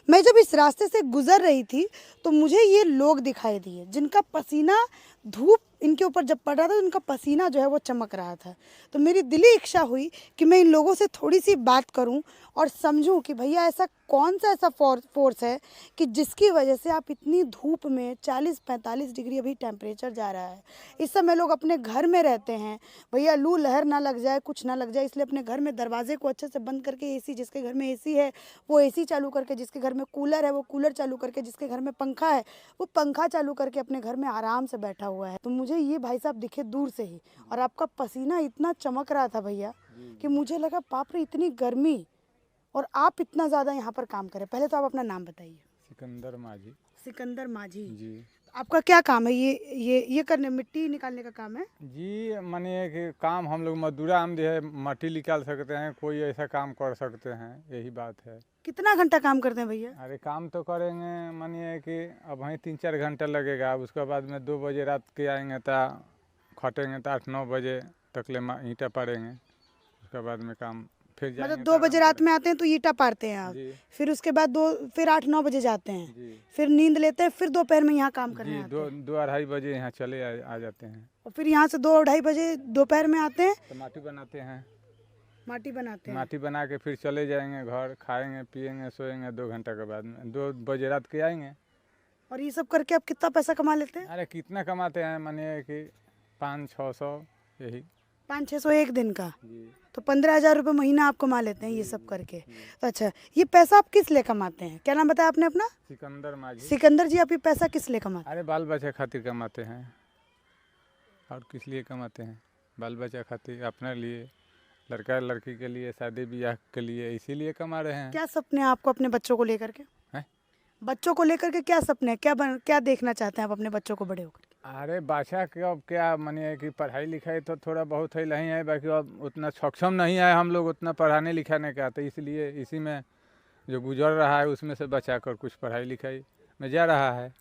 मैं जब इस रास्ते से गुजर रही थी तो मुझे ये लोग दिखाई दिए जिनका पसीना, धूप इनके ऊपर जब पड़ रहा था तो उनका पसीना जो है वो चमक रहा था। तो मेरी दिली इच्छा हुई कि मैं इन लोगों से थोड़ी सी बात करूं और समझूं कि भैया ऐसा कौन सा ऐसा फोर्स है कि जिसकी वजह से आप इतनी धूप में 40-45 डिग्री अभी टेम्परेचर जा रहा है, इस समय लोग अपने घर में रहते हैं, भैया लू लहर ना लग जाए, कुछ ना लग जाए, इसलिए अपने घर में दरवाजे को अच्छे से बंद करके एसी, जिसके घर में एसी है वो एसी चालू करके, जिसके घर में कूलर है वो कूलर चालू करके, जिसके घर में पंखा है वो पंखा चालू करके अपने घर में आराम से बैठा हुआ है। तो मुझे ये भाई साहब दिखे दूर से ही और आपका पसीना इतना चमक रहा था भैया कि मुझे लगा बाप रे इतनी गर्मी और आप इतना ज़्यादा यहाँ पर काम करें। पहले तो आप अपना नाम बताइए। सिकंदर माझी। सिकंदर माझी जी आपका क्या काम है? ये करने, मिट्टी निकालने का काम है? जी, मानिए कि काम हम लोग मजदूरा हम जो है मट्टी निकाल सकते हैं, कोई ऐसा काम कर सकते हैं, यही बात है। कितना घंटा काम करते हैं भैया? अरे काम तो करेंगे, मानिए कि अब वहीं 3-4 घंटा लगेगा। उसके बाद में 2 बजे रात के आएंगे तो खटेंगे तो 8-9 बजे तक ले ईंटा पड़ेंगे। उसके बाद में काम फिर मतलब जाएंगे 2 बजे रात में आते हैं तो ईंटा पारते हैं आप, जी फिर उसके बाद फिर 8-9 बजे जाते हैं, जी फिर नींद लेते हैं, फिर दोपहर में यहाँ काम करने जी आते हैं 2-2-2:30 बजे यहाँ चले आ जाते हैं। और फिर यहाँ से 2-2:30 बजे दोपहर में आते हैं, तो माटी बनाते हैं, माटी बनाते हैं। माटी बना के फिर चले जाएंगे घर, खाएंगे पिएंगे सोएंगे। 2 घंटा के बाद में 2 बजे रात के आएंगे। और ये सब करके आप कितना पैसा कमा लेते हैं? अरे कितना कमाते हैं, मानिए कि 500-600 यही। 500-600 एक दिन का, जी तो 15,000 रुपये महीना आप कमा लेते हैं ये सब करके। तो अच्छा, ये पैसा आप किस लिए कमाते हैं? क्या नाम बताया आपने अपना? सिकंदर माझी। सिकंदर जी, आप ये पैसा किस लिए कमाते अरे बाल बच्चा खातिर कमाते हैं, और किस लिए कमाते हैं? बाल बच्चा खातिर, अपने लिए, लड़का लड़की के लिए, शादी ब्याह के लिए, इसीलिए कमा रहे हैं? हैं। क्या सपने हैं आपको अपने बच्चों को लेकर के? हैं? बच्चों को लेकर के क्या सपने हैं? क्या देखना चाहते हैं आप अपने बच्चों को बड़े होकर? अरे बादशाह के अब क्या, मानिए कि पढ़ाई लिखाई तो थोड़ा बहुत है नहीं है, बाकी अब उतना सक्षम नहीं है हम लोग उतना पढ़ाने लिखाने का, तो इसलिए इसी में जो गुजर रहा है उसमें से बचा कर कुछ पढ़ाई लिखाई में जा रहा है।